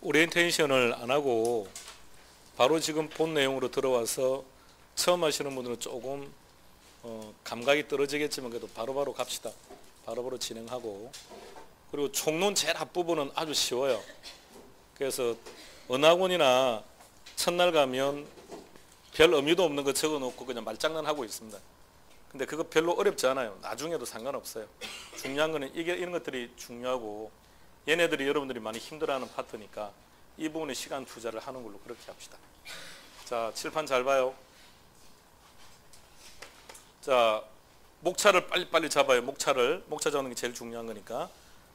오리엔테이션을 안 하고 바로 지금 본 내용으로 들어와서 처음 하시는 분들은 조금 감각이 떨어지겠지만 그래도 바로바로 갑시다. 바로바로 진행하고, 그리고 총론 제일 앞부분은 아주 쉬워요. 그래서 은하권이나 첫날 가면 별 의미도 없는 거 적어놓고 그냥 말장난하고 있습니다. 근데 그거 별로 어렵지 않아요. 나중에도 상관없어요. 중요한 거는 이런 것들이 중요하고, 얘네들이 여러분들이 많이 힘들어하는 파트니까 이 부분에 시간 투자를 하는 걸로 그렇게 합시다. 자, 칠판 잘 봐요. 자, 목차를 빨리빨리 잡아요. 목차 잡는 게 제일 중요한 거니까.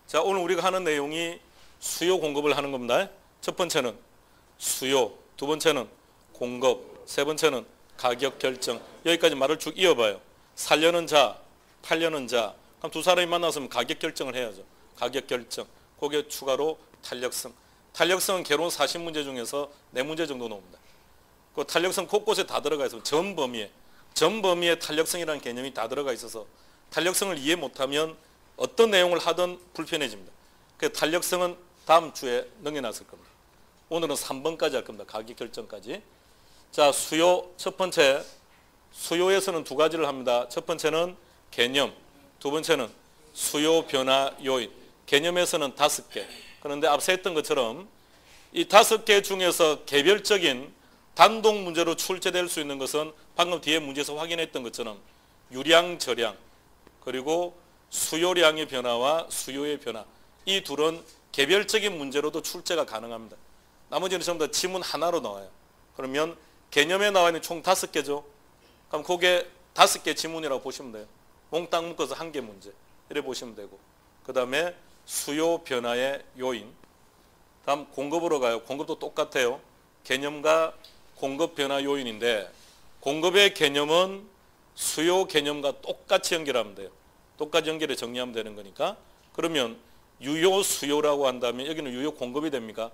자, 오늘 우리가 하는 내용이 수요 공급을 하는 겁니다. 첫 번째는 수요, 두 번째는 공급, 세 번째는 가격 결정. 여기까지 말을 쭉 이어봐요. 살려는 자, 팔려는 자. 그럼 두 사람이 만났으면 가격 결정을 해야죠. 가격 결정. 거기에 추가로 탄력성. 탄력성은 개론 40문제 중에서 4문제 정도 나옵니다. 그 탄력성 곳곳에 다 들어가 있어서 전 범위에 탄력성이라는 개념이 다 들어가 있어서 탄력성을 이해 못하면 어떤 내용을 하든 불편해집니다. 그 탄력성은 다음 주에 넘겨놨을 겁니다. 오늘은 3번까지 할 겁니다. 가격 결정까지. 자, 수요 첫 번째. 수요에서는 두 가지를 합니다. 첫 번째는 개념, 두 번째는 수요 변화 요인. 개념에서는 5개. 그런데 앞서 했던 것처럼 이 5개 중에서 개별적인 단독 문제로 출제될 수 있는 것은 방금 뒤에 문제에서 확인했던 것처럼 유량, 저량, 그리고 수요량의 변화와 수요의 변화. 이 둘은 개별적인 문제로도 출제가 가능합니다. 나머지는 전부 다 지문 하나로 나와요. 그러면 개념에 나와 있는 총 5개죠. 그럼 그게 5개 지문이라고 보시면 돼요. 몽땅 묶어서 1개 문제. 이렇게 보시면 되고. 그 다음에 수요 변화의 요인. 다음 공급으로 가요. 공급도 똑같아요. 개념과 공급 변화 요인인데, 공급의 개념은 수요 개념과 똑같이 연결하면 돼요. 똑같이 연결해 정리하면 되는 거니까. 그러면 유효 수요라고 한다면 여기는 유효 공급이 됩니까?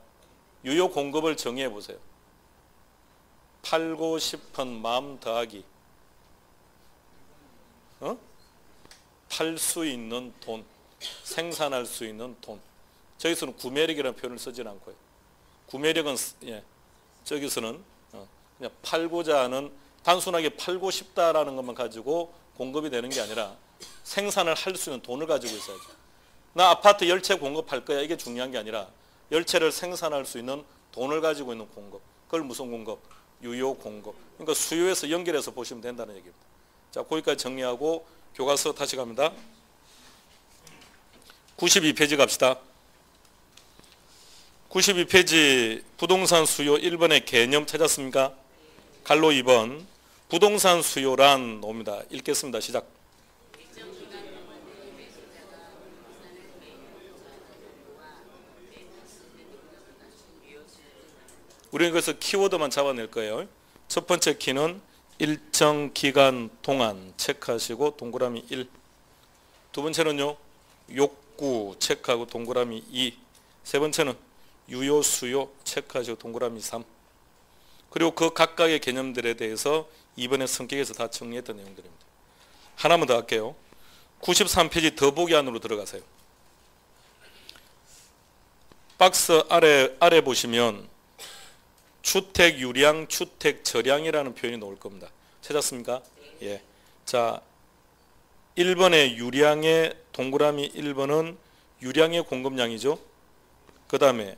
유효 공급을 정의해 보세요. 팔고 싶은 마음 더하기 팔 수 있는 돈, 생산할 수 있는 돈. 저기서는 구매력이라는 표현을 쓰지는 않고요. 구매력은 저기서는 그냥 팔고자 하는, 단순하게 팔고 싶다라는 것만 가지고 공급이 되는 게 아니라 생산을 할 수 있는 돈을 가지고 있어야죠. 나 아파트 10채 공급할 거야. 이게 중요한 게 아니라 10채를 생산할 수 있는 돈을 가지고 있는 공급. 그걸 무슨 공급? 유효 공급. 그러니까 수요에서 연결해서 보시면 된다는 얘기입니다. 자, 거기까지 정리하고 교과서 다시 갑니다. 92페이지 갑시다. 92페이지 부동산 수요 1번의 개념 찾았습니까? 갈로 2번 부동산 수요란 옵니다. 읽겠습니다. 시작. 우리는 그래서 키워드만 잡아낼 거예요. 첫 번째 키는 일정 기간 동안 체크하시고 동그라미 1. 두 번째는요. 욕구 체크하고 동그라미 2. 세 번째는 유효 수요 체크하시고 동그라미 3. 그리고 그 각각의 개념들에 대해서 이번에 성격에서 다 정리했던 내용들입니다. 하나만 더 할게요. 93페이지 더보기 안으로 들어가세요. 박스 아래 보시면 주택 유량, 주택 저량이라는 표현이 나올 겁니다. 찾았습니까? 예. 자, 1번의 유량의 동그라미 1번은 유량의 공급량이죠. 그 다음에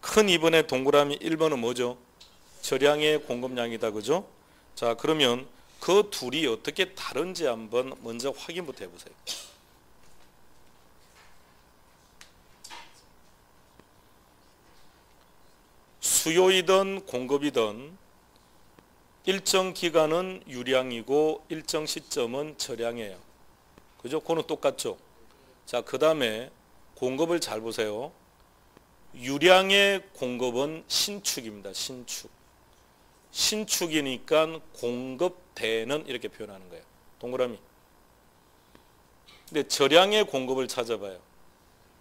큰 2번의 동그라미 1번은 뭐죠? 저량의 공급량이다. 그죠? 자, 그러면 그 둘이 어떻게 다른지 한번 먼저 확인부터 해보세요. 수요이든 공급이든 일정 기간은 유량이고 일정 시점은 저량이에요. 그죠? 그거는 똑같죠. 자, 그 다음에 공급을 잘 보세요. 유량의 공급은 신축입니다. 신축. 신축이니까 공급대는 이렇게 표현하는 거예요. 동그라미. 근데 저량의 공급을 찾아봐요.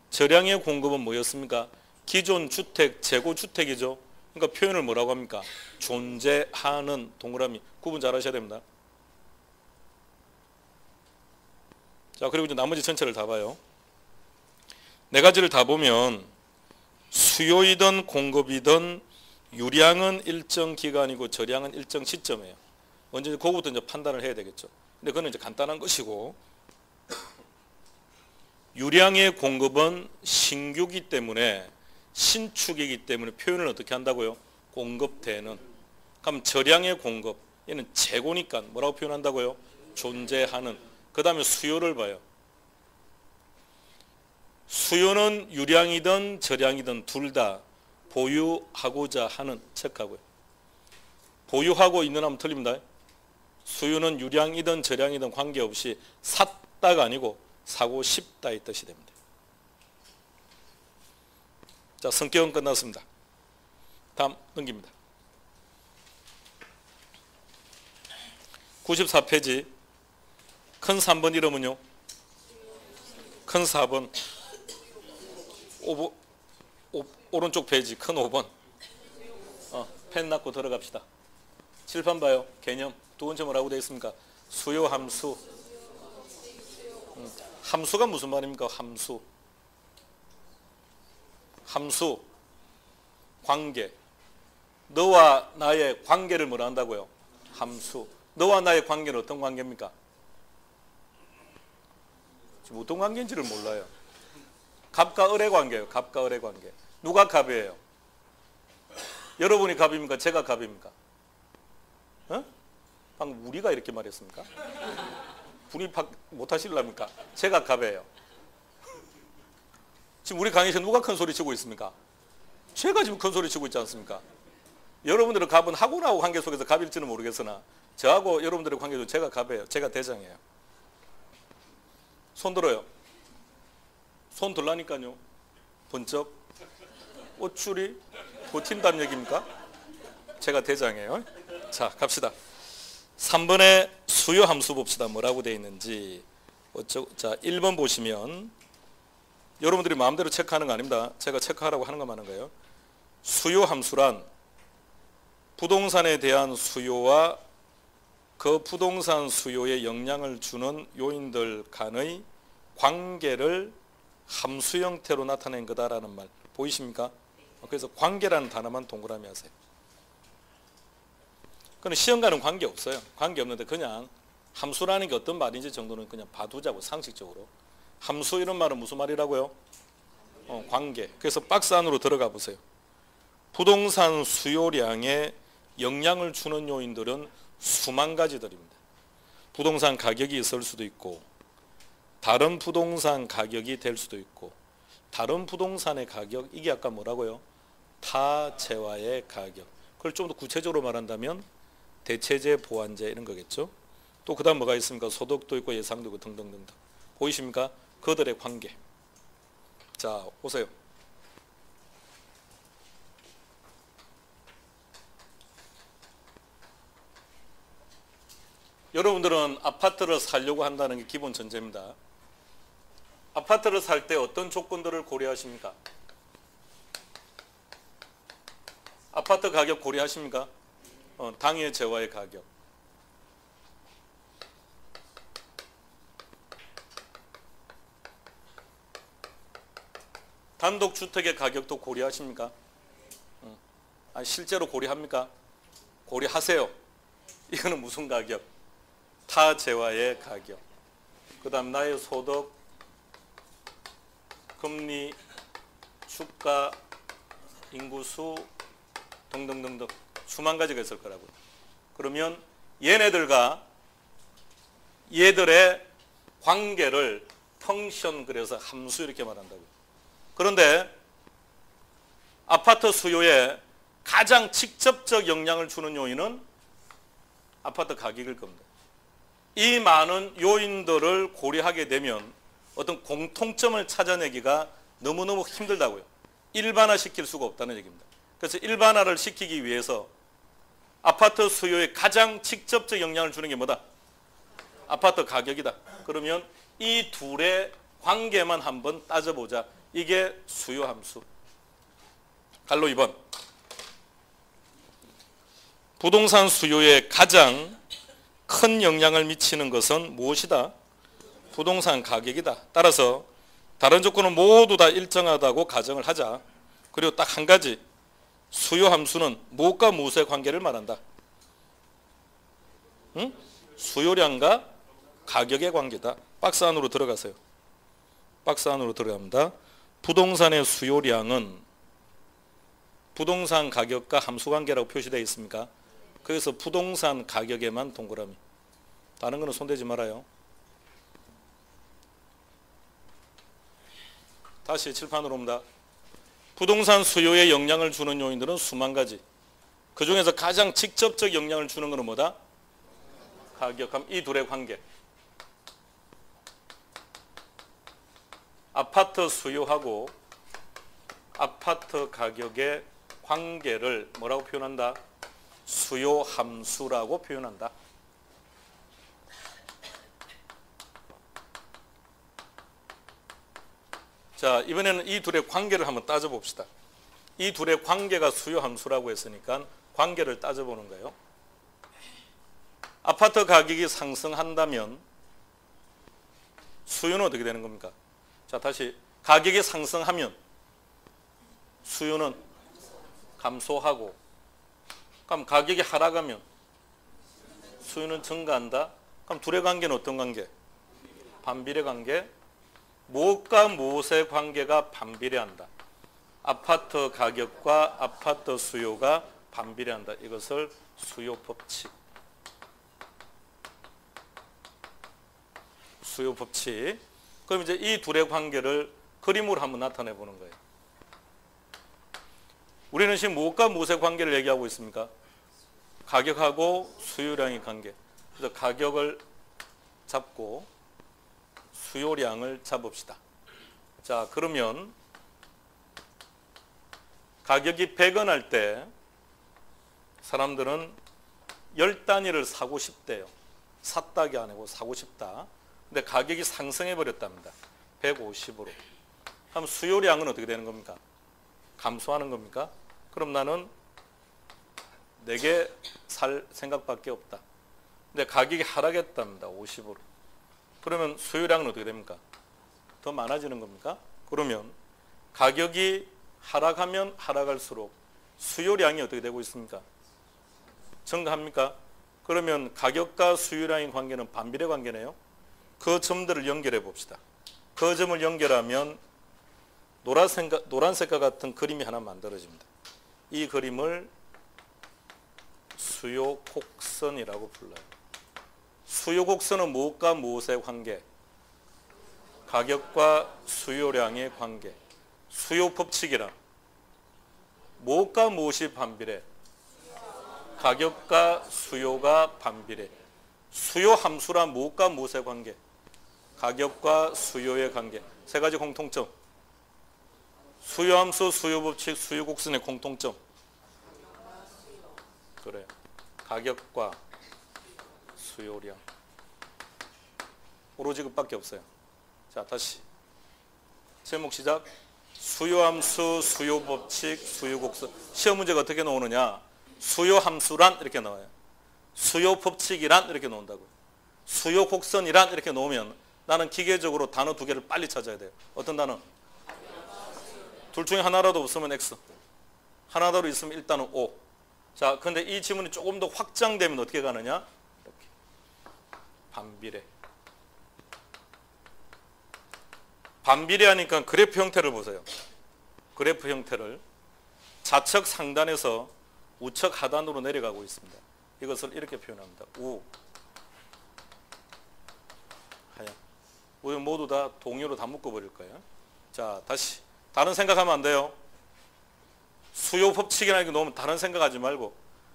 저량의 공급은 뭐였습니까? 기존 주택, 재고 주택이죠. 그러니까 표현을 뭐라고 합니까? 존재하는 동그라미. 구분 잘 하셔야 됩니다. 자, 그리고 이제 나머지 전체를 다 봐요. 네 가지를 다 보면 수요이든 공급이든 유량은 일정 기간이고 저량은 일정 시점이에요. 먼저 그거부터 이제 판단을 해야 되겠죠. 근데 그건 이제 간단한 것이고, 유량의 공급은 신규이기 때문에, 신축이기 때문에 표현을 어떻게 한다고요? 공급되는. 그럼 저량의 공급, 얘는 재고니까 뭐라고 표현한다고요? 존재하는. 그 다음에 수요를 봐요. 수요는 유량이든 저량이든 둘 다 보유하고자 하는, 체크하고요. 보유하고 있는 하면 틀립니다. 수요는 유량이든 저량이든 관계없이 샀다가 아니고 사고 싶다의 뜻이 됩니다. 자, 성격은 끝났습니다. 다음 넘깁니다. 94페이지 큰 3번 이름은요? 큰 4번 오른쪽 페이지 큰 5번 펜 놔고 들어갑시다. 칠판 봐요. 개념 두 번째 뭐라고 되어 있습니까? 수요 함수. 함수가 무슨 말입니까? 함수. 함수 관계. 너와 나의 관계를 뭐라 한다고요? 함수. 너와 나의 관계는 어떤 관계입니까? 지금 어떤 관계인지를 몰라요. 갑과 을의 관계예요. 갑과 을의 관계. 누가 갑이에요? 여러분이 갑입니까? 제가 갑입니까? 어? 방금 우리가 이렇게 말했습니까? 분이 못하실랍니까? 제가 갑이에요. 지금 우리 강의에서 누가 큰 소리 치고 있습니까? 제가 지금 큰 소리 치고 있지 않습니까? 여러분들의 갑은 하고나하고 관계 속에서 갑일지는 모르겠으나 저하고 여러분들의 관계도 제가 갑이에요. 제가 대장이에요. 손 들어요. 손 들라니까요. 번쩍. 옷줄이 버틴다는 얘기입니까? 제가 대장이에요. 자, 갑시다. 3번의 수요 함수 봅시다. 뭐라고 되어 있는지. 자, 1번 보시면 여러분들이 마음대로 체크하는 거 아닙니다. 제가 체크하라고 하는 것만 하는 거예요. 수요 함수란 부동산에 대한 수요와 그 부동산 수요에 영향을 주는 요인들 간의 관계를 함수 형태로 나타낸 거다라는 말 보이십니까? 그래서 관계라는 단어만 동그라미 하세요. 그건 시험과는 관계 없어요. 관계 없는데 그냥 함수라는 게 어떤 말인지 정도는 그냥 봐두자고 상식적으로. 함수 이런 말은 무슨 말이라고요? 관계. 그래서 박스 안으로 들어가 보세요. 부동산 수요량에 영향을 주는 요인들은 수만 가지들입니다. 부동산 가격이 있을 수도 있고 다른 부동산 가격이 될 수도 있고 다른 부동산의 가격, 이게 아까 뭐라고요? 타재화의 가격. 그걸 좀 더 구체적으로 말한다면 대체재, 보완재 이런 거겠죠. 또 그 다음 뭐가 있습니까? 소득도 있고 예상도 있고 등등등등. 보이십니까? 그들의 관계. 자, 보세요. 여러분들은 아파트를 살려고 한다는 게 기본 전제입니다. 아파트를 살 때 어떤 조건들을 고려하십니까? 아파트 가격 고려하십니까? 당해 재화의 가격. 단독주택의 가격도 고려하십니까? 아니, 실제로 고려합니까? 고려하세요. 이거는 무슨 가격? 타재화의 가격. 그 다음 나의 소득, 금리, 주가, 인구수 등등등등 수만 가지가 있을 거라고요. 그러면 얘네들과 얘들의 관계를 펑션, 그래서 함수 이렇게 말한다고요. 그런데 아파트 수요에 가장 직접적 영향을 주는 요인은 아파트 가격일 겁니다. 이 많은 요인들을 고려하게 되면 어떤 공통점을 찾아내기가 너무너무 힘들다고요. 일반화시킬 수가 없다는 얘기입니다. 그래서 일반화를 시키기 위해서 아파트 수요에 가장 직접적 영향을 주는 게 뭐다? 아파트 가격이다. 그러면 이 둘의 관계만 한번 따져보자. 이게 수요 함수. 갈로 2번. 부동산 수요에 가장 큰 영향을 미치는 것은 무엇이다? 부동산 가격이다. 따라서 다른 조건은 모두 다 일정하다고 가정을 하자. 그리고 딱 한 가지, 수요 함수는 무엇과 무엇의 관계를 말한다? 응? 수요량과 가격의 관계다. 박스 안으로 들어가세요. 박스 안으로 들어갑니다. 부동산의 수요량은 부동산 가격과 함수 관계라고 표시되어 있습니까? 그래서 부동산 가격에만 동그라미. 다른 거는 손대지 말아요. 다시 칠판으로 옵니다. 부동산 수요에 영향을 주는 요인들은 수만 가지. 그 중에서 가장 직접적 영향을 주는 것은 뭐다? 가격. 그럼 이 둘의 관계. 아파트 수요하고 아파트 가격의 관계를 뭐라고 표현한다? 수요 함수라고 표현한다. 자, 이번에는 이 둘의 관계를 한번 따져봅시다. 이 둘의 관계가 수요 함수라고 했으니까 관계를 따져보는 거예요. 아파트 가격이 상승한다면 수요는 어떻게 되는 겁니까? 자, 다시 가격이 상승하면 수요는 감소하고, 그럼 가격이 하락하면 수요는 증가한다. 그럼 둘의 관계는 어떤 관계? 반비례 관계. 무엇과 무엇의 관계가 반비례한다? 아파트 가격과 아파트 수요가 반비례한다. 이것을 수요 법칙. 수요 법칙. 그럼 이제 이 둘의 관계를 그림으로 한번 나타내 보는 거예요. 우리는 지금 무엇과 무엇의 관계를 얘기하고 있습니까? 가격하고 수요량의 관계. 그래서 가격을 잡고 수요량을 잡읍시다. 자, 그러면 가격이 100원 할 때 사람들은 10단위를 사고 싶대요. 샀다기 아니고 사고 싶다. 근데 가격이 상승해 버렸답니다. 150으로. 그럼 수요량은 어떻게 되는 겁니까? 감소하는 겁니까? 그럼 나는 4개 살 생각밖에 없다. 근데 가격이 하락했답니다. 50으로. 그러면 수요량은 어떻게 됩니까? 더 많아지는 겁니까? 그러면 가격이 하락하면 하락할수록 수요량이 어떻게 되고 있습니까? 증가합니까? 그러면 가격과 수요량의 관계는 반비례 관계네요. 그 점들을 연결해 봅시다. 그 점을 연결하면 노란색과 같은 그림이 하나 만들어집니다. 이 그림을 수요 곡선이라고 불러요. 수요 곡선은 무엇과 무엇의 관계? 가격과 수요량의 관계. 수요 법칙이라 무엇과 무엇이 반비례? 가격과 수요가 반비례. 수요 함수라 무엇과 무엇의 관계? 가격과 수요의 관계. 세 가지 공통점. 수요 함수, 수요 법칙, 수요 곡선의 공통점. 그래요. 가격과 수요량. 오로지 그밖에 없어요. 자, 다시. 제목 시작. 수요 함수, 수요 법칙, 수요 곡선. 시험 문제가 어떻게 나오느냐? 수요 함수란 이렇게 나와요. 수요 법칙이란 이렇게 나온다고요. 수요 곡선이란 이렇게 놓으면 나는 기계적으로 단어 2개를 빨리 찾아야 돼요. 어떤 단어? 둘 중에 하나라도 없으면 X. 하나라도 있으면 일단은 O. 자, 근데 이 지문이 조금 더 확장되면 어떻게 가느냐? 이렇게. 반비례. 반비례하니까 그래프 형태를 보세요. 그래프 형태를 좌측 상단에서 우측 하단으로 내려가고 있습니다. 이것을 이렇게 표현합니다. 우, 하양. 우리 모두 다 동요로 다 묶어버릴 거예요. 자, 다시. 다른 생각하면 안 돼요. 수요 법칙이라는 게 놓으면 다른 생각하지 말고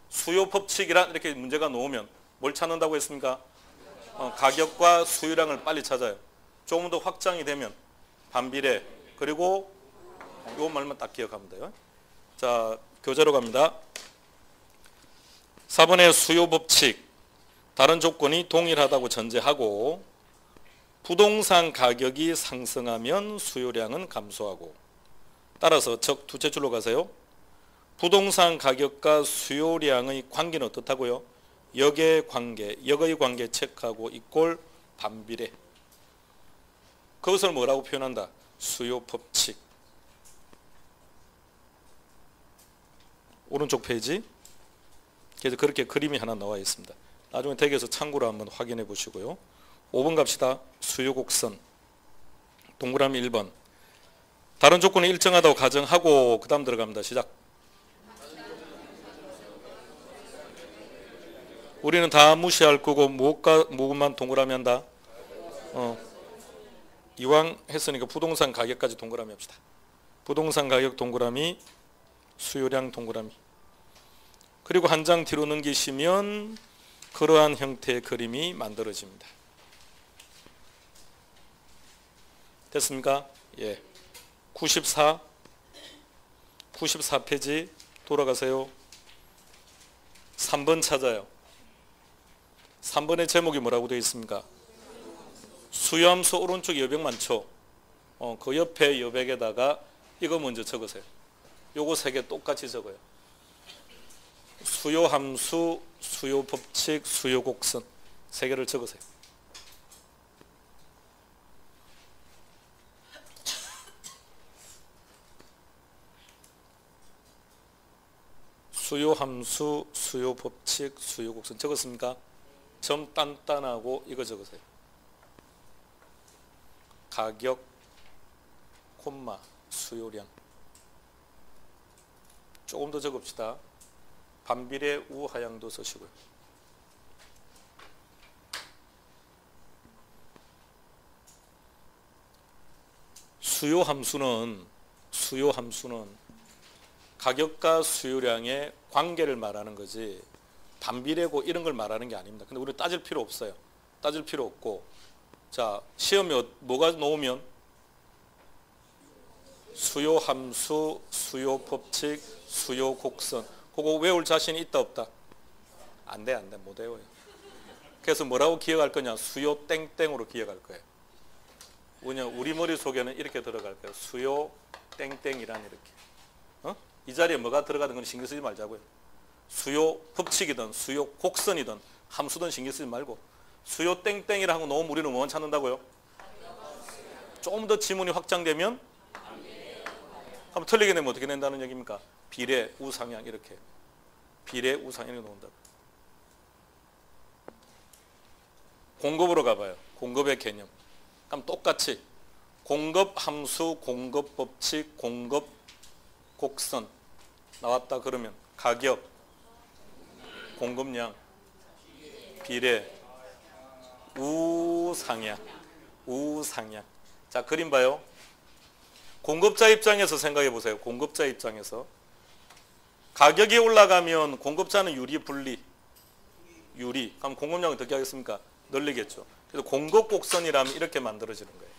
수요 법칙이란 이렇게 문제가 놓으면 뭘 찾는다고 했습니까? 가격과 수요량을 빨리 찾아요. 조금 더 확장이 되면 반비례. 그리고 요 말만 딱 기억하면 돼요. 자, 교재로 갑니다. 4번의 수요 법칙. 다른 조건이 동일하다고 전제하고 부동산 가격이 상승하면 수요량은 감소하고 따라서 적 두째 줄로 가세요. 부동산 가격과 수요량의 관계는 어떻다고요? 역의 관계, 역의 관계 체크하고 이꼴 반비례. 그것을 뭐라고 표현한다? 수요 법칙. 오른쪽 페이지. 그래서 그렇게 그림이 하나 나와 있습니다. 나중에 댁에서 참고로 한번 확인해 보시고요. 5번 갑시다. 수요 곡선. 동그라미 1번. 다른 조건이 일정하다고 가정하고 그 다음 들어갑니다. 시작. 우리는 다 무시할 거고 무엇만 동그라미 한다? 이왕 했으니까 부동산 가격까지 동그라미 합시다. 부동산 가격 동그라미, 수요량 동그라미. 그리고 한 장 뒤로 넘기시면 그러한 형태의 그림이 만들어집니다. 됐습니까? 예. 94페이지 돌아가세요. 3번 찾아요. 3번의 제목이 뭐라고 되어 있습니까? 수요함수 오른쪽 여백 많죠? 그 옆에 여백에다가 이거 먼저 적으세요. 요거 3개 똑같이 적어요. 수요함수, 수요법칙, 수요곡선 3개를 적으세요. 수요함수, 수요법칙, 수요곡선 적었습니까? 점 단단하고 이거 적으세요. 가격, 콤마, 수요량. 조금 더 적읍시다. 반비례 우하향도 쓰시고요. 수요함수는 가격과 수요량의 관계를 말하는 거지 반비례고 이런 걸 말하는 게 아닙니다. 근데 우리 따질 필요 없어요. 따질 필요 없고, 자, 시험에 뭐가 나오면 수요함수, 수요법칙, 수요곡선, 그거 외울 자신이 있다 없다? 안 돼, 못 외워요. 그래서 뭐라고 기억할 거냐? 수요 땡땡으로 기억할 거예요. 왜냐면 우리 머릿속에는 이렇게 들어갈 거예요. 수요 땡땡이란 이렇게. 이 자리에 뭐가 들어가는 건 신경 쓰지 말자고요. 수요 법칙이든 수요 곡선이든 함수든 신경 쓰지 말고 수요 땡땡이라 하고 놓으면 우리는 뭐 찾는다고요? 조금 더 지문이 확장되면 한번 틀리게 되면 어떻게 된다는 얘기입니까? 비례, 우상향 이렇게. 비례, 우상향 이렇게 놓는다고. 공급으로 가봐요. 공급의 개념. 그럼 똑같이 공급 함수, 공급 법칙, 공급 곡선 나왔다 그러면 가격, 공급량, 비례, 우상향. 자, 그림 봐요. 공급자 입장에서 생각해 보세요. 공급자 입장에서 가격이 올라가면 공급자는 유리, 분리? 유리. 그럼 공급량을 어떻게 하겠습니까? 늘리겠죠. 그래서 공급 곡선이라면 이렇게 만들어지는 거예요.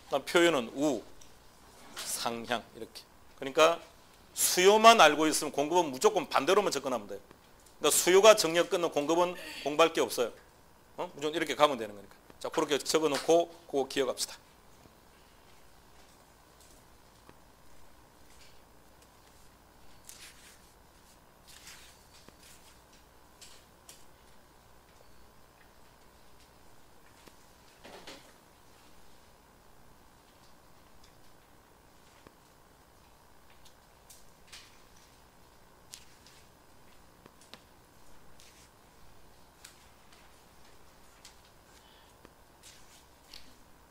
그다음 표현은 우, 상향 이렇게. 그러니까 수요만 알고 있으면 공급은 무조건 반대로만 접근하면 돼요. 그러니까 수요가 정력 끊는 공급은 공부할 게 없어요. 무조건 이렇게 가면 되는 거니까. 자, 그렇게 적어놓고 그거 기억합시다.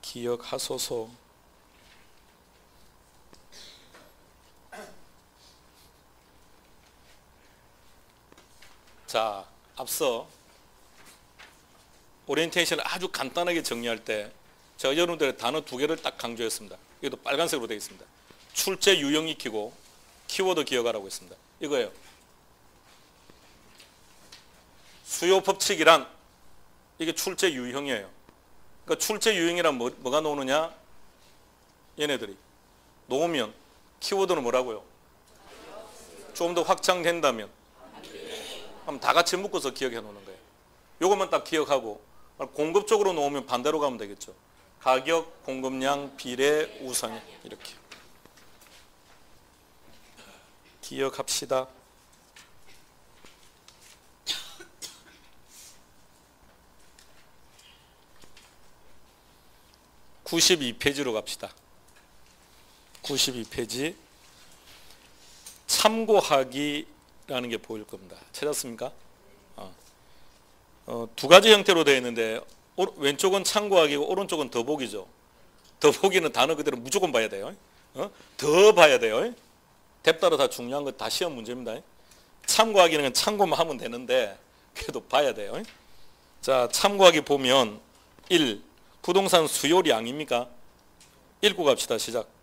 기억하소서. 자, 앞서 오리엔테이션을 아주 간단하게 정리할 때 제가 여러분들의 단어 2개를 딱 강조했습니다. 이것도 빨간색으로 되어 있습니다. 출제 유형 익히고 키워드 기억하라고 했습니다. 이거예요. 수요 법칙이란 이게 출제 유형이에요. 그러니까 출제 유형이란 뭐가 나오느냐? 얘네들이 놓으면 키워드는 뭐라고요? 좀 더 확장된다면 그럼 다 같이 묶어서 기억해 놓는 거예요. 요것만 딱 기억하고 공급 쪽으로 놓으면 반대로 가면 되겠죠. 가격, 공급량, 비례, 우상향 이렇게 기억합시다. (92페이지로) 갑시다. 92페이지. 참고하기라는 게 보일 겁니다. 찾았습니까? 두 가지 형태로 되어 있는데 왼쪽은 참고하기고 오른쪽은 더보기죠. 더보기는 단어 그대로 무조건 봐야 돼요. 더 봐야 돼요. 뎁 따라 다 중요한 거 다 시험 문제입니다. 참고하기는 참고만 하면 되는데 그래도 봐야 돼요. 자, 참고하기 보면 1. 부동산 수요량입니까? 읽고 갑시다. 시작.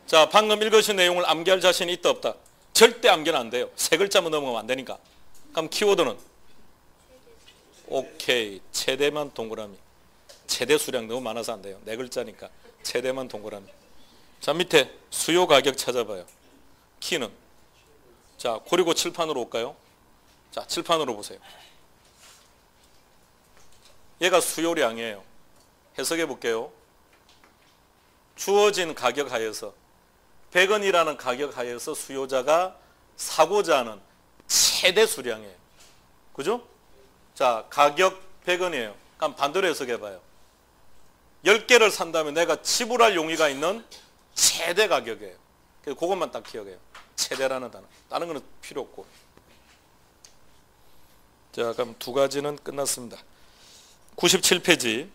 자, 방금 읽으신 내용을 암기할 자신이 있다 없다? 절대 암기는 안 돼요. 세 글자만 넘어가면 안 되니까. 그럼 키워드는 오케이. 최대만 동그라미. 최대 수량 너무 많아서 안 돼요. 네 글자니까. 최대만 동그라미. 자, 밑에 수요 가격 찾아봐요. 키는. 자, 그리고 칠판으로 올까요? 자, 칠판으로 보세요. 얘가 수요량이에요. 해석해 볼게요. 주어진 가격 하에서 100원이라는 가격 하에서 수요자가 사고자 하는 최대 수량이에요. 그죠? 자, 가격 100원이에요. 그럼 반대로 해석해 봐요. 10개를 산다면 내가 지불할 용의가 있는 최대 가격이에요. 그래서 그것만 딱 기억해요. 최대라는 단어. 다른 거는 필요 없고. 자, 그럼 두 가지는 끝났습니다. 97페이지.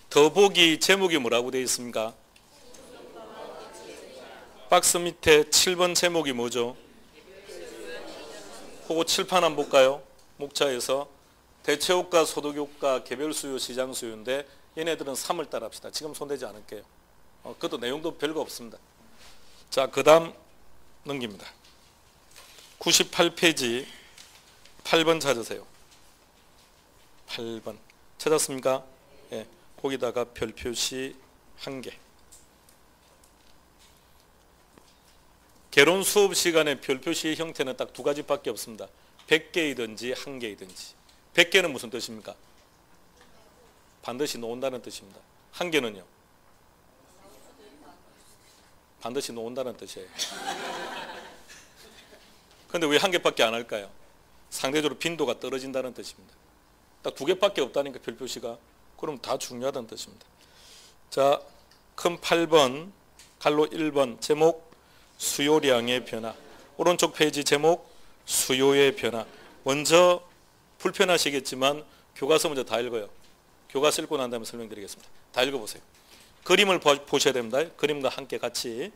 더보기 제목이 뭐라고 되어 있습니까? 박스 밑에 7번 제목이 뭐죠? 그거 칠판 한번 볼까요? 목차에서 대체효과, 소득효과, 개별수요, 시장수요인데 얘네들은 3을 따라합시다. 지금 손대지 않을게요. 그것도 내용도 별거 없습니다. 자, 그 다음 넘깁니다. 98페이지 8번 찾으세요. 8번 찾았습니까? 예, 거기다가 별 표시 1개. 개론 수업 시간에 별 표시의 형태는 딱 두 가지밖에 없습니다. 100개이든지 1개이든지. 100개는 무슨 뜻입니까? 반드시 놓은다는 뜻입니다. 1개는요? 반드시 놓은다는 뜻이에요. 그런데 왜 1개밖에 안 할까요? 상대적으로 빈도가 떨어진다는 뜻입니다. 딱 2개밖에 없다니까 별 표시가. 그럼 다 중요하다는 뜻입니다. 자, 큰 8번, 갈로 1번 제목 수요량의 변화. 오른쪽 페이지 제목 수요의 변화. 먼저 불편하시겠지만 교과서 먼저 다 읽어요. 교과서 읽고 난 다음에 설명드리겠습니다. 다 읽어보세요. 그림을 보셔야 됩니다. 그림과 함께 같이.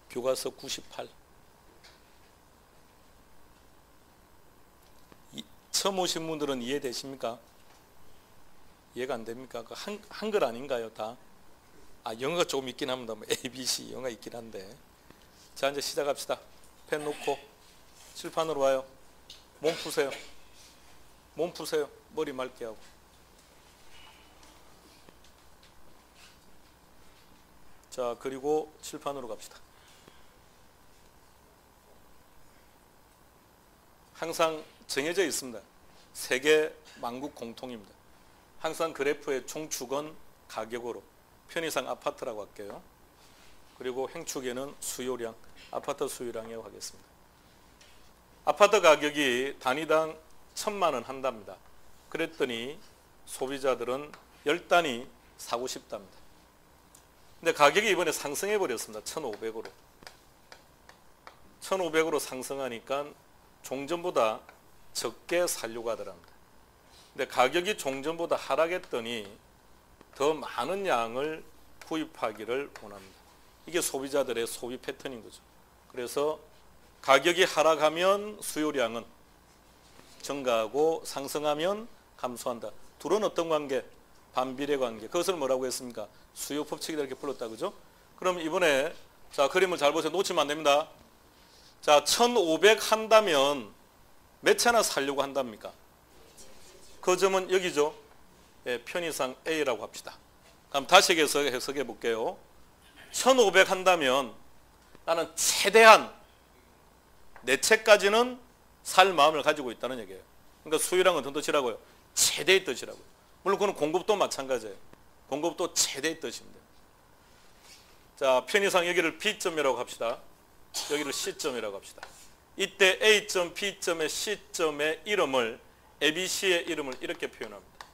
교과서 98. 처음 오신 분들은 이해되십니까? 이해가 안 됩니까? 그 한글 아닌가요, 다? 영어가 조금 있긴 합니다. 뭐 A, B, C 영어가 있긴 한데. 자, 이제 시작합시다. 펜 놓고 칠판으로 와요. 몸 푸세요. 몸 푸세요. 머리 맑게 하고. 자, 그리고 칠판으로 갑시다. 항상 정해져 있습니다. 세계 만국 공통입니다. 항상 그래프의 총축은 가격으로, 편의상 아파트라고 할게요. 그리고 행축에는 수요량, 아파트 수요량이라고 하겠습니다. 아파트 가격이 단위당 1,000만 원 한답니다. 그랬더니 소비자들은 10단위 사고 싶답니다. 근데 가격이 이번에 상승해 버렸습니다. 1,500으로. 1,500으로 상승하니까 종전보다 적게 살려고 하더랍니다. 근데 가격이 종전보다 하락했더니 더 많은 양을 구입하기를 원합니다. 이게 소비자들의 소비 패턴인 거죠. 그래서 가격이 하락하면 수요량은 증가하고 상승하면 감소한다. 둘은 어떤 관계? 반비례 관계. 그것을 뭐라고 했습니까? 수요 법칙이다 이렇게 불렀다. 그죠? 그럼 이번에 자 그림을 잘 보세요. 놓치면 안 됩니다. 자 1,500 한다면 몇 채나 살려고 한답니까? 그 점은 여기죠. 예, 편의상 A라고 합시다. 그럼 다시 해석해 볼게요. 1,500 한다면 나는 최대한 4채까지는 살 마음을 가지고 있다는 얘기예요. 그러니까 수요량은 어떤 뜻이라고요? 최대의 뜻이라고요. 물론 그건 공급도 마찬가지예요. 공급도 최대의 뜻입니다. 자, 편의상 여기를 B점이라고 합시다. 여기를 C점이라고 합시다. 이때 A점, B점의 C점의 이름을 ABC의 이름을 이렇게 표현합니다.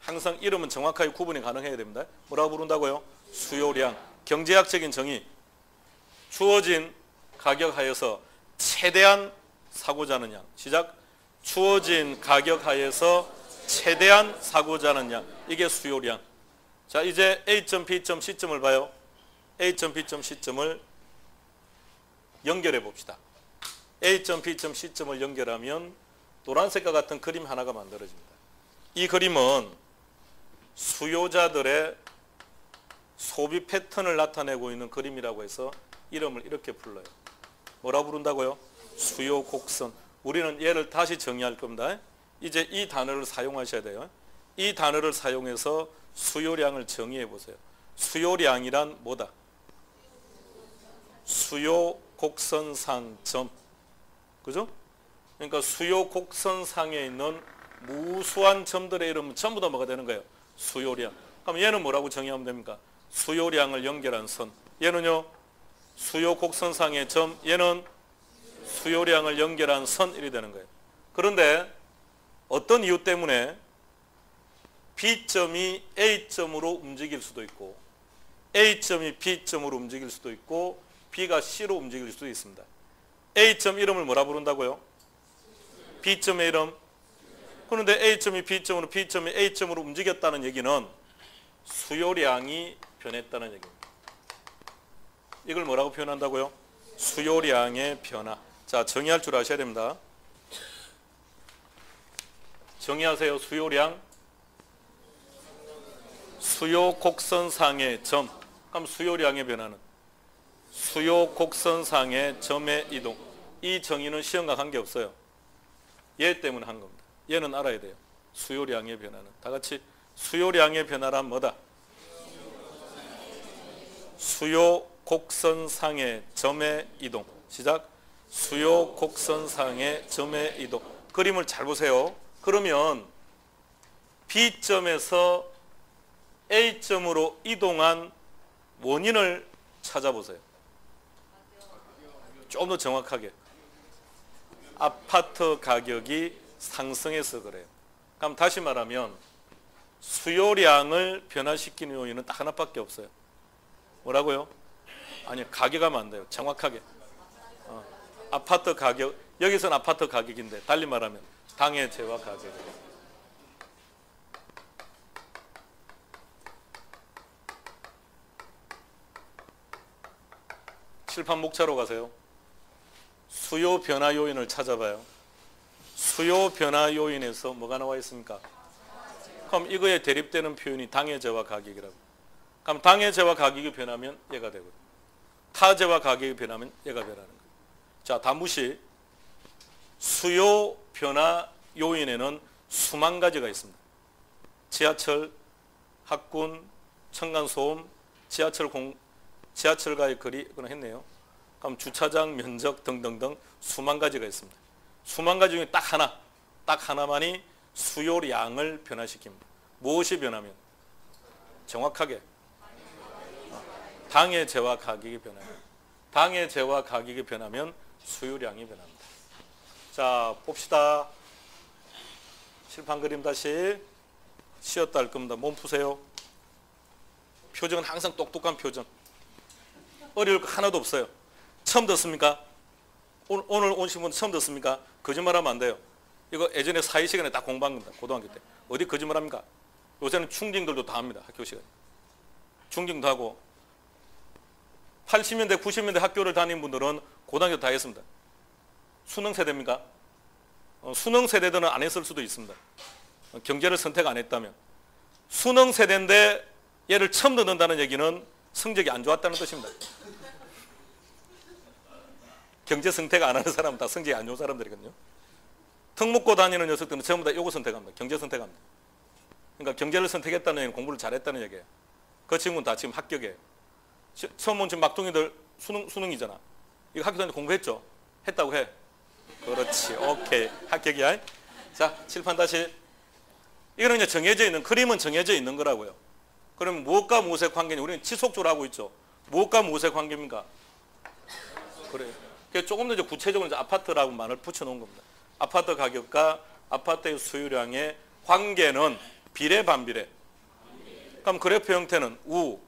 항상 이름은 정확하게 구분이 가능해야 됩니다. 뭐라고 부른다고요? 수요량. 경제학적인 정의. 주어진 가격 하에서 최대한 사고자 하는 양. 시작. 주어진 가격 하에서 최대한 사고자 하는 양. 이게 수요량. 자, 이제 A점, B점, C점을 봐요. A점, B점, C점을 연결해 봅시다. A점, B점, C점을 연결하면 노란색과 같은 그림 하나가 만들어집니다. 이 그림은 수요자들의 소비 패턴을 나타내고 있는 그림이라고 해서 이름을 이렇게 불러요. 뭐라 부른다고요? 수요 곡선. 우리는 얘를 다시 정의할 겁니다. 이제 이 단어를 사용하셔야 돼요. 이 단어를 사용해서 수요량을 정의해 보세요. 수요량이란 뭐다? 수요 곡선상 점. 그죠? 그러니까 수요 곡선상에 있는 무수한 점들의 이름은 전부 다 뭐가 되는 거예요? 수요량. 그럼 얘는 뭐라고 정의하면 됩니까? 수요량을 연결한 선. 얘는요? 수요 곡선상의 점. 얘는 수요량을 연결한 선. 이렇게 되는 거예요. 그런데 어떤 이유 때문에 B점이 A점으로 움직일 수도 있고 A점이 B점으로 움직일 수도 있고 B가 C로 움직일 수도 있습니다. A점 이름을 뭐라 부른다고요? B점의 이름. 그런데 A점이 B점으로 B점이 A점으로 움직였다는 얘기는 수요량이 변했다는 얘기입니다. 이걸 뭐라고 표현한다고요? 수요량의 변화. 자, 정의할 줄 아셔야 됩니다. 정의하세요. 수요량. 수요 곡선상의 점. 그럼 수요량의 변화는 수요 곡선상의 점의 이동. 이 정의는 시험과 관계없어요. 얘 때문에 한 겁니다. 얘는 알아야 돼요. 수요량의 변화는. 다 같이 수요량의 변화란 뭐다? 수요 곡선상의 점의 이동. 시작. 수요 곡선상의 점의 이동. 그림을 잘 보세요. 그러면 B점에서 A점으로 이동한 원인을 찾아보세요. 좀 더 정확하게. 아파트 가격이 상승해서 그래요. 그럼 다시 말하면 수요량을 변화시키는 요인은 딱 하나밖에 없어요. 뭐라고요? 아니요. 가격하면 안 돼요. 정확하게. 아파트 가격. 여기서는 아파트 가격인데 달리 말하면 당해 재화 가격. 칠판 목차로 가세요. 수요 변화 요인을 찾아봐요. 수요 변화 요인에서 뭐가 나와 있습니까? 그럼 이거에 대립되는 표현이 당해제와 가격이라고. 그럼 당해제와 가격이 변하면 얘가 되고요. 타제와 가격이 변하면 얘가 변하는 거예요. 자, 다무시 수요 변화 요인에는 수만 가지가 있습니다. 지하철, 학군, 층간소음, 지하철과의 거리, 그건 했네요. 그럼 주차장 면적 등등등 수만 가지가 있습니다. 수만 가지 중에 딱 하나만이 수요량을 변화시킵니다. 무엇이 변하면? 정확하게 당의 재화 가격이 변하면, 당의 재화 가격이 변하면 수요량이 변합니다. 자, 봅시다. 칠판 그림 다시 쉬었다 할 겁니다. 몸 푸세요. 표정은 항상 똑똑한 표정. 어려울 거 하나도 없어요. 처음 듣습니까? 오늘 오신 분 처음 듣습니까? 거짓말하면 안 돼요. 이거 예전에 사회 시간에 딱 공부한 겁니다. 고등학교 때. 어디 거짓말합니까? 요새는 중딩들도 다 합니다. 학교 시간에. 중딩도 하고 80년대 90년대 학교를 다닌 분들은 고등학교 다 했습니다. 수능 세대입니까? 수능 세대들은 안 했을 수도 있습니다. 경제를 선택 안 했다면. 수능 세대인데 얘를 처음 듣는다는 얘기는 성적이 안 좋았다는 뜻입니다. 경제 선택 안 하는 사람은 다 성적이 안 좋은 사람들이거든요. 특목고 다니는 녀석들은 전부 다 이거 선택합니다. 경제 선택합니다. 그러니까 경제를 선택했다는 얘기는 공부를 잘했다는 얘기예요. 그 친구는 다 지금 합격이에요. 처음 온 지금 막둥이들 수능이잖아. 이거 학교 다닐 때 공부했죠? 했다고 해. 그렇지. 오케이. 합격이야. 자, 칠판 다시. 이거는 이제 정해져 있는, 그림은 정해져 있는 거라고요. 그럼 무엇과 무엇의 관계냐? 우리는 지속적으로 하고 있죠. 무엇과 무엇의 관계입니까? 그래요. 조금 더 이제 구체적으로 이제 아파트라고 말을 붙여놓은 겁니다. 아파트 가격과 아파트의 수요량의 관계는 비례 반비례. 그럼 그래프 형태는 우.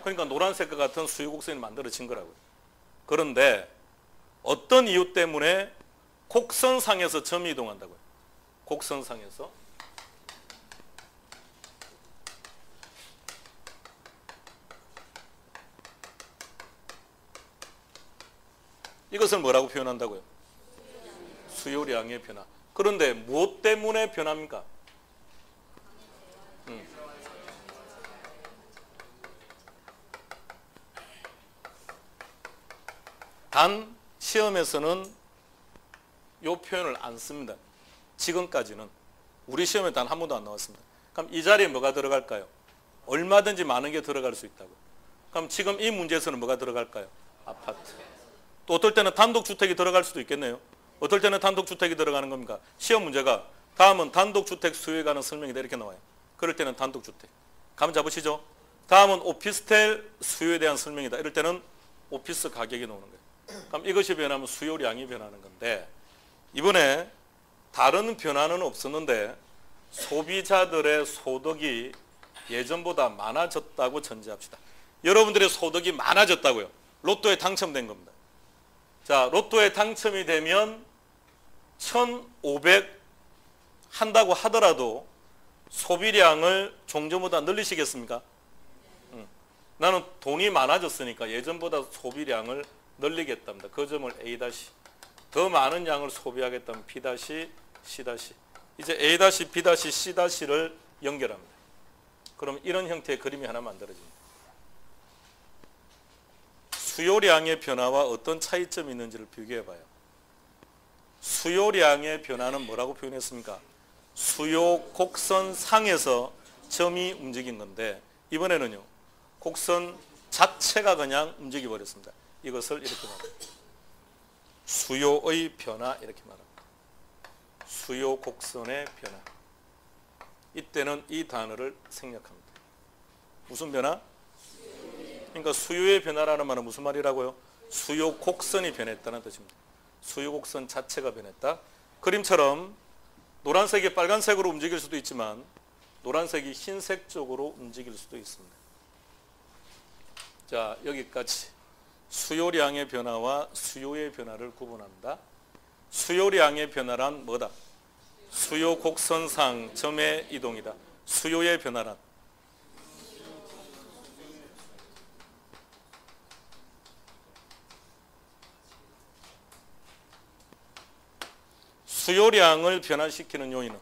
그러니까 노란색과 같은 수요 곡선이 만들어진 거라고요. 그런데 어떤 이유 때문에 곡선상에서 점이 이동한다고요? 곡선상에서. 이것을 뭐라고 표현한다고요? 수요량의 변화. 그런데 무엇 때문에 변합니까? 단 시험에서는 이 표현을 안 씁니다. 지금까지는. 우리 시험에 단 한 번도 안 나왔습니다. 그럼 이 자리에 뭐가 들어갈까요? 얼마든지 많은 게 들어갈 수 있다고. 그럼 지금 이 문제에서는 뭐가 들어갈까요? 아파트. 또 어떨 때는 단독주택이 들어갈 수도 있겠네요. 어떨 때는 단독주택이 들어가는 겁니까? 시험 문제가 다음은 단독주택 수요에 관한 설명이다 이렇게 나와요. 그럴 때는 단독주택. 감 잡으시죠? 다음은 오피스텔 수요에 대한 설명이다. 이럴 때는 오피스 가격이 나오는 거예요. 그럼 이것이 변하면 수요량이 변하는 건데 이번에 다른 변화는 없었는데 소비자들의 소득이 예전보다 많아졌다고 전제합시다. 여러분들의 소득이 많아졌다고요. 로또에 당첨된 겁니다. 자, 로또에 당첨이 되면 1,500 한다고 하더라도 소비량을 종전보다 늘리시겠습니까? 나는 돈이 많아졌으니까 예전보다 소비량을 늘리겠답니다. 그 점을 A-, 더 많은 양을 소비하겠다면 B-, C-. 이제 A-, B-, C-를 연결합니다. 그럼 이런 형태의 그림이 하나 만들어집니다. 수요량의 변화와 어떤 차이점이 있는지를 비교해봐요. 수요량의 변화는 뭐라고 표현했습니까? 수요 곡선상에서 점이 움직인 건데 이번에는요. 곡선 자체가 그냥 움직여 버렸습니다. 이것을 이렇게 말합니다. 수요의 변화 이렇게 말합니다. 수요 곡선의 변화. 이때는 이 단어를 생략합니다. 무슨 변화? 그러니까 수요의 변화라는 말은 무슨 말이라고요? 수요 곡선이 변했다는 뜻입니다. 수요 곡선 자체가 변했다. 그림처럼 노란색이 빨간색으로 움직일 수도 있지만 노란색이 흰색 쪽으로 움직일 수도 있습니다. 자, 여기까지 수요량의 변화와 수요의 변화를 구분합니다. 수요량의 변화란 뭐다? 수요 곡선상 점의 이동이다. 수요의 변화란 수요량을 변화시키는 요인은?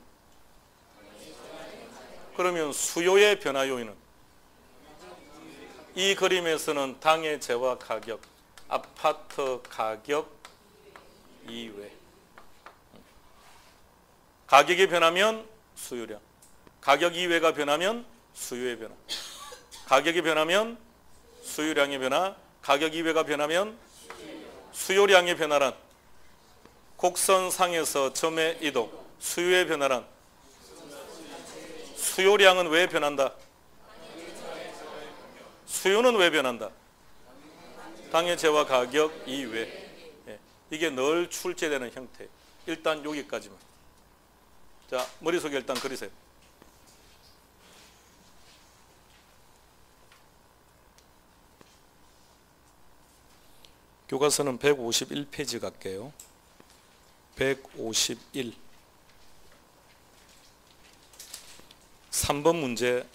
그러면 수요의 변화 요인은? 이 그림에서는 당해 재화 가격, 아파트 가격 이외. 가격이 변하면 수요량. 가격 이외가 변하면 수요의 변화. 가격이 변하면 수요량의 변화. 가격 이외가 변하면 수요량의 변화란 곡선상에서 점의 이동. 수요의 변화란 수요량은 왜 변한다? 수요는 왜 변한다? 당해 재화 가격 이외. 이게 늘 출제되는 형태. 일단 여기까지만. 자, 머릿속에 일단 그리세요. 교과서는 151페이지 갈게요. 151. 3번 문제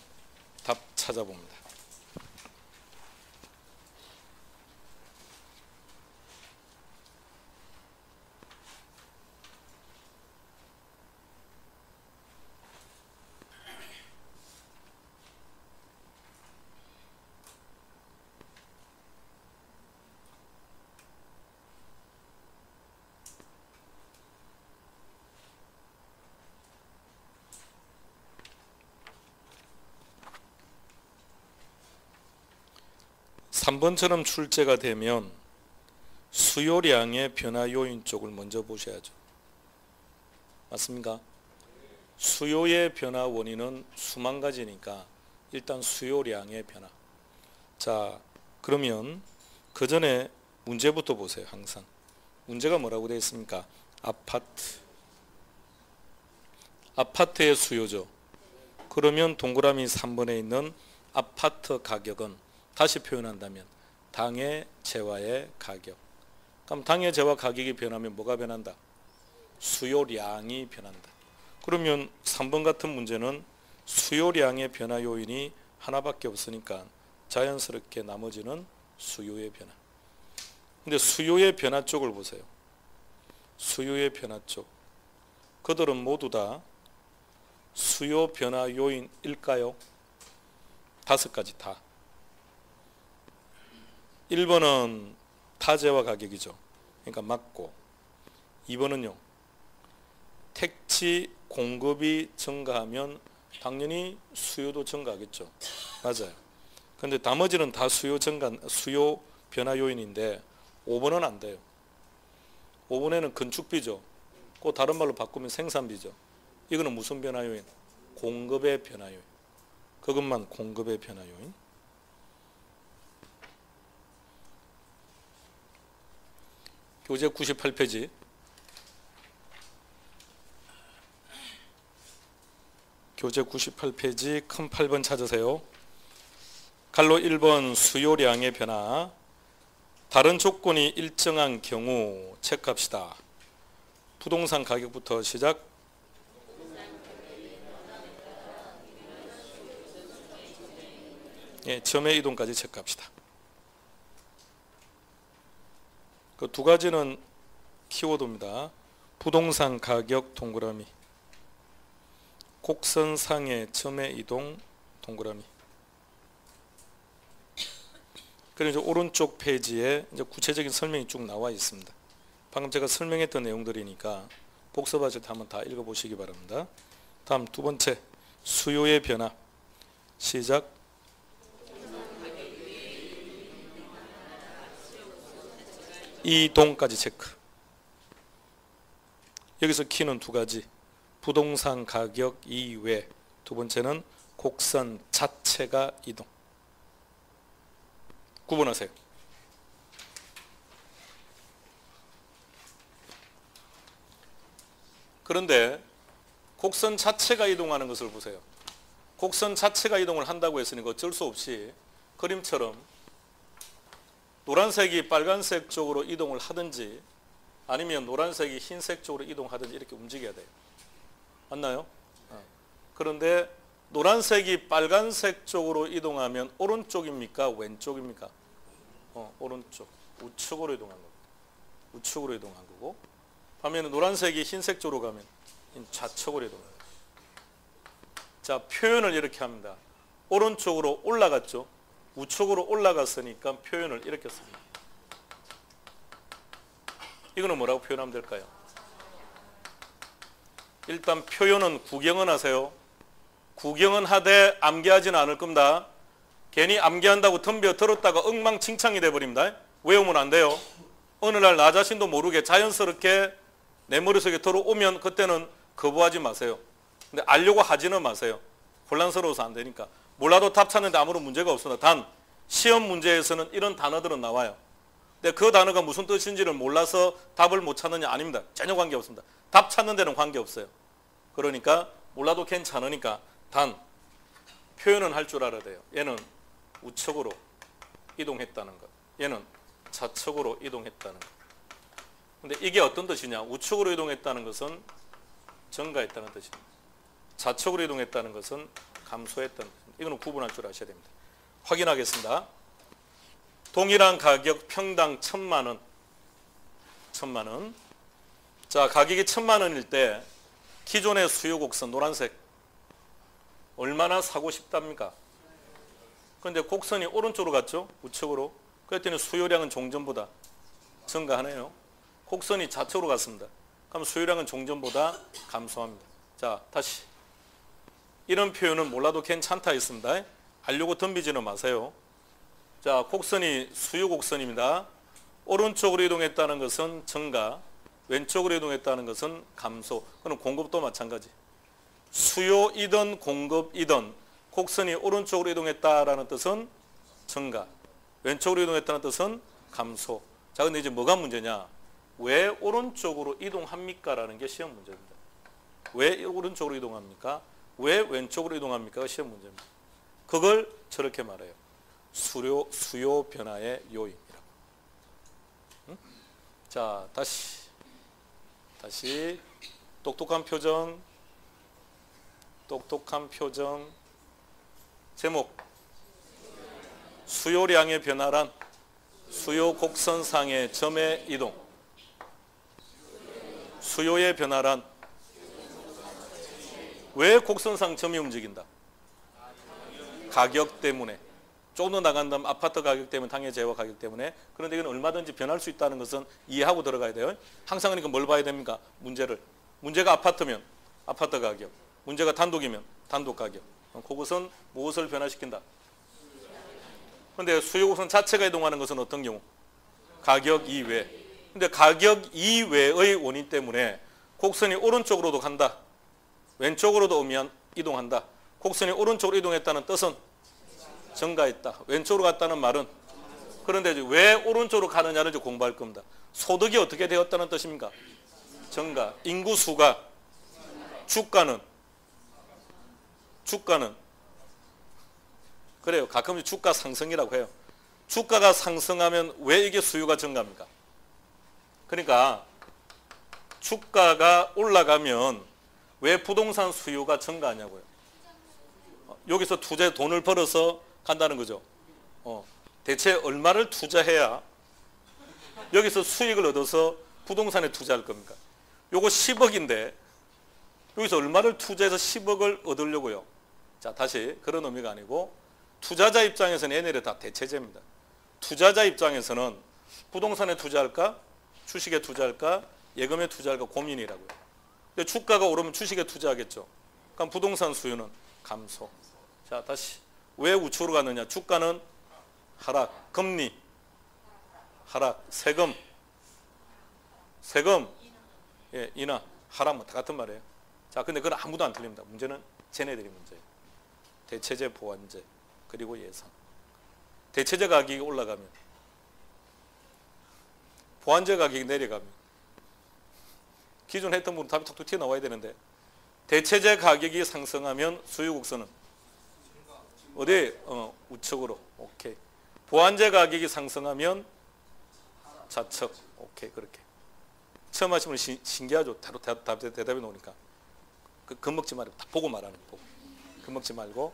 답 찾아봅니다. 삼 번처럼 출제가 되면 수요량의 변화 요인 쪽을 먼저 보셔야죠. 맞습니까? 수요의 변화 원인은 수만 가지니까 일단 수요량의 변화. 자, 그러면 그 전에 문제부터 보세요. 항상 문제가 뭐라고 되어 있습니까? 아파트의 수요죠. 그러면 동그라미 3번에 있는 아파트 가격은 다시 표현한다면 당해 재화의 가격. 그럼 당해 재화 가격이 변하면 뭐가 변한다? 수요량이 변한다. 그러면 3번 같은 문제는 수요량의 변화 요인이 하나밖에 없으니까 자연스럽게 나머지는 수요의 변화. 근데 수요의 변화 쪽을 보세요. 수요의 변화 쪽. 그들은 모두 다 수요 변화 요인일까요? 5가지 다. 1번은 타재화 가격이죠. 그러니까 맞고. 2번은요. 택지 공급이 증가하면 당연히 수요도 증가하겠죠. 맞아요. 근데 나머지는 다 수요 변화 요인인데 5번은 안 돼요. 5번에는 건축비죠. 그 다른 말로 바꾸면 생산비죠. 이거는 무슨 변화 요인? 공급의 변화 요인. 그것만 공급의 변화 요인. 교재 98페이지. 교재 98페이지 큰 8번 찾으세요. 갈로 1번 수요량의 변화. 다른 조건이 일정한 경우 체크합시다. 부동산 가격부터 시작. 예, 점의 이동까지 체크합시다. 그 두 가지는 키워드입니다. 부동산 가격 동그라미, 곡선상의 점의 이동 동그라미. 그리고 이제 오른쪽 페이지에 이제 구체적인 설명이 쭉 나와 있습니다. 방금 제가 설명했던 내용들이니까 복습하실 때 한번 다 읽어보시기 바랍니다. 다음 두 번째, 수요의 변화. 시작. 이동까지 체크. 여기서 키는 두 가지. 부동산 가격 이외. 두 번째는 곡선 자체가 이동. 구분하세요. 그런데 곡선 자체가 이동하는 것을 보세요. 곡선 자체가 이동을 한다고 했으니까 어쩔 수 없이 그림처럼 노란색이 빨간색 쪽으로 이동을 하든지 아니면 노란색이 흰색 쪽으로 이동하든지 이렇게 움직여야 돼요. 맞나요? 그런데 노란색이 빨간색 쪽으로 이동하면 오른쪽입니까? 왼쪽입니까? 오른쪽. 우측으로 이동한 겁니다. 우측으로 이동한 거고, 반면에 노란색이 흰색 쪽으로 가면 좌측으로 이동합니다. 자, 표현을 이렇게 합니다. 오른쪽으로 올라갔죠. 우측으로 올라갔으니까 표현을 이렇게 씁니다. 이거는 뭐라고 표현하면 될까요? 일단 표현은 구경은 하세요. 구경은 하되 암기하지는 않을 겁니다. 괜히 암기한다고 덤벼 들었다가 엉망진창이 돼버립니다. 외우면 안 돼요. 어느 날 나 자신도 모르게 자연스럽게 내 머릿속에 들어오면 그때는 거부하지 마세요. 근데 알려고 하지는 마세요. 혼란스러워서 안 되니까. 몰라도 답 찾는데 아무런 문제가 없습니다. 단 시험 문제에서는 이런 단어들은 나와요. 근데 그 단어가 무슨 뜻인지를 몰라서 답을 못 찾느냐? 아닙니다. 전혀 관계없습니다. 답 찾는 데는 관계없어요. 그러니까 몰라도 괜찮으니까 단 표현은 할 줄 알아야 돼요. 얘는 우측으로 이동했다는 것. 얘는 좌측으로 이동했다는 것. 근데 이게 어떤 뜻이냐? 우측으로 이동했다는 것은 증가했다는 뜻입니다. 좌측으로 이동했다는 것은 감소했다는 뜻입니다. 이거는 구분할 줄 아셔야 됩니다. 확인하겠습니다. 동일한 가격 평당 1,000만 원. 1,000만 원. 자, 가격이 1,000만 원일 때 기존의 수요 곡선 노란색 얼마나 사고 싶답니까? 그런데 곡선이 오른쪽으로 갔죠? 우측으로. 그랬더니 수요량은 종전보다 증가하네요. 곡선이 좌측으로 갔습니다. 그럼 수요량은 종전보다 감소합니다. 자, 다시. 이런 표현은 몰라도 괜찮다 했습니다. 알려고 덤비지는 마세요. 자, 곡선이 수요 곡선입니다. 오른쪽으로 이동했다는 것은 증가, 왼쪽으로 이동했다는 것은 감소. 그럼 공급도 마찬가지. 수요이든 공급이든 곡선이 오른쪽으로 이동했다라는 뜻은 증가, 왼쪽으로 이동했다는 뜻은 감소. 자, 근데 이제 뭐가 문제냐? 왜 오른쪽으로 이동합니까? 라는 게 시험 문제입니다. 왜 오른쪽으로 이동합니까? 왜 왼쪽으로 이동합니까? 시험 문제입니다. 그걸 저렇게 말해요. 수요 변화의 요인이라고. 응? 자, 다시 똑똑한 표정. 제목. 수요량의 변화란 수요 곡선상의 점의 이동. 수요의 변화란 왜 곡선상 점이 움직인다? 가격 때문에. 조금 더 나간다면 아파트 가격 때문에, 당해 재화 가격 때문에. 그런데 이건 얼마든지 변할 수 있다는 것은 이해하고 들어가야 돼요. 항상 그러니까 뭘 봐야 됩니까? 문제를. 문제가 아파트면 아파트 가격, 문제가 단독이면 단독 가격. 그것은 무엇을 변화시킨다? 그런데 수요곡선 자체가 이동하는 것은 어떤 경우? 가격 이외. 근데 가격 이외의 원인 때문에 곡선이 오른쪽으로도 간다, 왼쪽으로도 이동한다. 곡선이 오른쪽으로 이동했다는 뜻은 증가했다. 왼쪽으로 갔다는 말은. 그런데 왜 오른쪽으로 가느냐를 이제 공부할 겁니다. 소득이 어떻게 되었다는 뜻입니까? 증가. 인구수가. 주가는 그래요. 가끔 주가 상승이라고 해요. 주가가 상승하면 왜 이게 수요가 증가합니까? 그러니까 주가가 올라가면 왜 부동산 수요가 증가하냐고요. 여기서 돈을 벌어서 간다는 거죠. 대체 얼마를 투자해야 여기서 수익을 얻어서 부동산에 투자할 겁니까? 요거 10억인데 여기서 얼마를 투자해서 10억을 얻으려고요. 자, 다시 그런 의미가 아니고 투자자 입장에서는 얘네들 다 대체제입니다. 투자자 입장에서는 부동산에 투자할까? 주식에 투자할까? 예금에 투자할까? 고민이라고요. 근데 주가가 오르면 주식에 투자하겠죠. 그럼 부동산 수요는 감소. 자, 다시. 왜 우측으로 갔느냐? 주가는 하락, 금리 하락, 세금 예, 인하, 하락 뭐 다 같은 말이에요. 자, 근데 그건 아무도 안 틀립니다. 문제는 쟤네들이 문제예요. 대체제, 보완제, 그리고 예상. 대체제 가격이 올라가면, 보완제 가격이 내려가면, 기존 했던 부분 답이 톡톡 튀어나와야 되는데, 대체제 가격이 상승하면 수요곡선은 어디? 우측으로. 오케이. 보완제 가격이 상승하면 좌측. 오케이. 그렇게. 처음 하시면 신기하죠. 바로 대답이 나오니까. 겁먹지 말고 다 보고 말하는 거. 겁먹지 말고.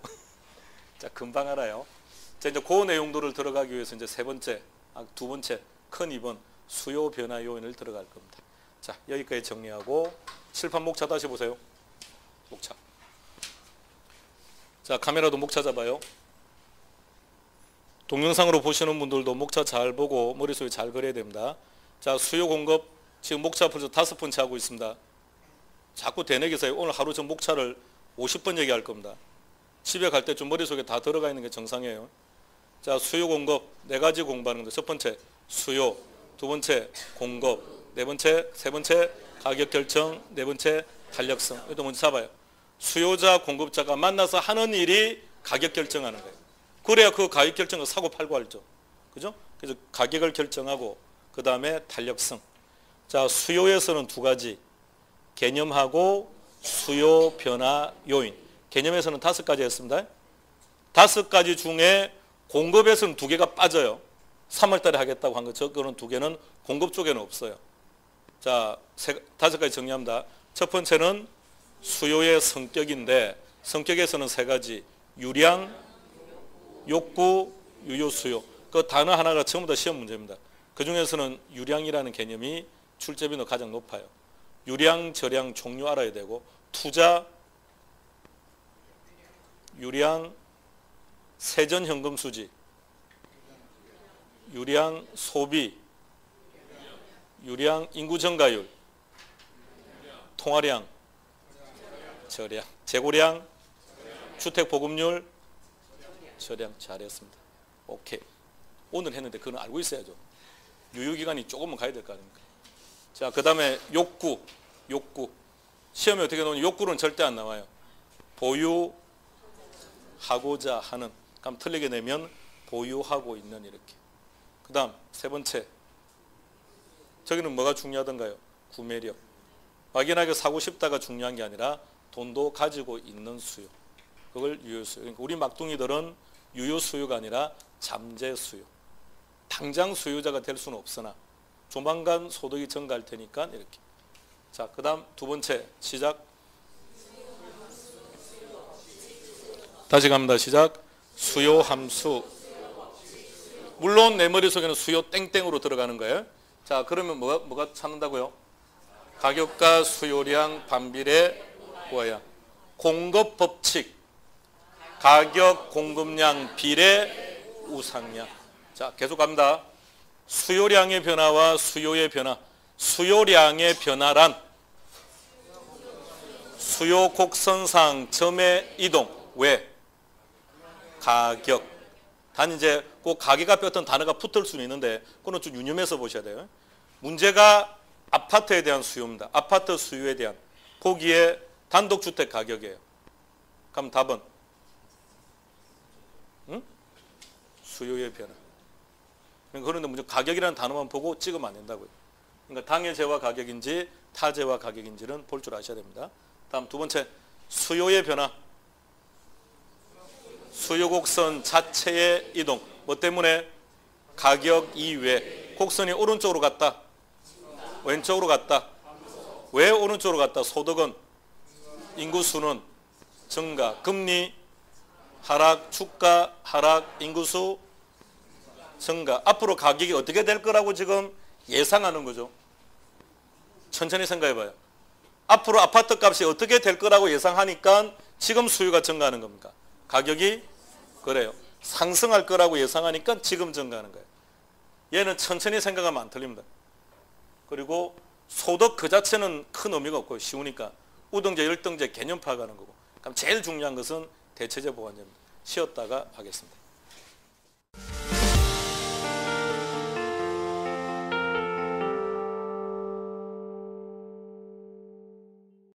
자, 금방 알아요. 자, 이제 그 내용들을 들어가기 위해서 이제 두 번째 큰 2번 수요 변화 요인을 들어갈 겁니다. 자, 여기까지 정리하고 칠판 목차 다시 보세요. 목차. 자, 카메라도 목차 잡아요. 동영상으로 보시는 분들도 목차 잘 보고 머릿속에 잘 그려야 됩니다. 자, 수요 공급 지금 목차 벌써 5번째 하고 있습니다. 자꾸 대내기사에 오늘 하루 전 목차를 50번 얘기할 겁니다. 집에 갈 때 좀 머릿속에 다 들어가 있는 게 정상이에요. 자, 수요 공급 4가지 공부하는 건데, 첫 번째 수요, 두 번째 공급, 세 번째 가격 결정, 네 번째 탄력성. 이것도 먼저 잡아요. 수요자, 공급자가 만나서 하는 일이 가격 결정하는 거예요. 그래야 그 가격 결정을 사고 팔고 알죠. 그죠? 그래서 가격을 결정하고 그 다음에 탄력성. 자, 수요에서는 2가지. 개념하고 수요 변화 요인. 개념에서는 5가지 했습니다. 5가지 중에 공급에서는 2개가 빠져요. 3월 달에 하겠다고 한 거, 저거는 두 개는 공급 쪽에는 없어요. 자, 다섯 가지 정리합니다. 첫 번째는 수요의 성격인데, 성격에서는 세 가지: 유량, 욕구, 유효, 수요. 그 단어 하나가 전부 다 시험 문제입니다. 그 중에서는 유량이라는 개념이 출제빈도 가장 높아요. 유량, 저량, 종류 알아야 되고, 투자, 유량, 세전현금 수지, 유량, 소비, 유량, 인구 증가율, 통화량, 저량, 재고량, 주택 보급률, 저량. 잘했습니다. 오케이. 오늘 했는데 그건 알고 있어야죠. 유효기간이 조금은 가야 될 거 아닙니까? 자, 그 다음에 욕구. 시험에 어떻게 나오냐? 욕구는 절대 안 나와요. 보유하고자 하는. 그럼 틀리게 내면 보유하고 있는, 이렇게. 그 다음 세 번째. 저기는 뭐가 중요하던가요? 구매력. 막연하게 사고 싶다가 중요한 게 아니라 돈도 가지고 있는 수요. 그걸 유효수요. 그러니까 우리 막둥이들은 유효수요가 아니라 잠재수요. 당장 수요자가 될 수는 없으나 조만간 소득이 증가할 테니까 이렇게. 자, 그 다음 두 번째 시작. 다시 갑니다. 시작. 수요 함수. 물론 내 머릿속에는 수요 땡땡으로 들어가는 거예요. 자, 그러면 뭐가 찾는다고요? 가격과 수요량 반비례 구하야. 공급 법칙. 가격, 공급량, 비례, 우상량. 자, 계속 갑니다. 수요량의 변화와 수요의 변화. 수요량의 변화란 수요 곡선상 점의 이동. 왜? 가격. 단 이제 꼭 가격 앞에 어떤 단어가 붙을 수는 있는데 그건 좀 유념해서 보셔야 돼요. 문제가 아파트에 대한 수요입니다. 아파트 수요에 대한. 보기에 단독주택 가격이에요. 그럼 답은? 수요의 변화. 그런데 무조건 가격이라는 단어만 보고 찍으면 안 된다고요. 그러니까 당해제와 가격인지 타제와 가격인지는 볼 줄 아셔야 됩니다. 다음 두 번째, 수요의 변화. 수요곡선 자체의 이동. 뭐 때문에? 가격 이외. 곡선이 오른쪽으로 갔다. 왼쪽으로 갔다. 왜 오른쪽으로 갔다? 소득은, 인구수는 증가. 금리 하락, 주가 하락, 인구수 증가. 앞으로 가격이 어떻게 될 거라고 지금 예상하는 거죠. 천천히 생각해봐요. 앞으로 아파트 값이 어떻게 될 거라고 예상하니까 지금 수요가 증가하는 겁니까? 가격이 그래요. 상승할 거라고 예상하니까 지금 증가하는 거예요. 얘는 천천히 생각하면 안 틀립니다. 그리고 소득 그 자체는 큰 의미가 없고 쉬우니까 우등제, 열등제 개념 파악하는 거고. 그럼 제일 중요한 것은 대체제 보완제입니다. 쉬었다가 하겠습니다.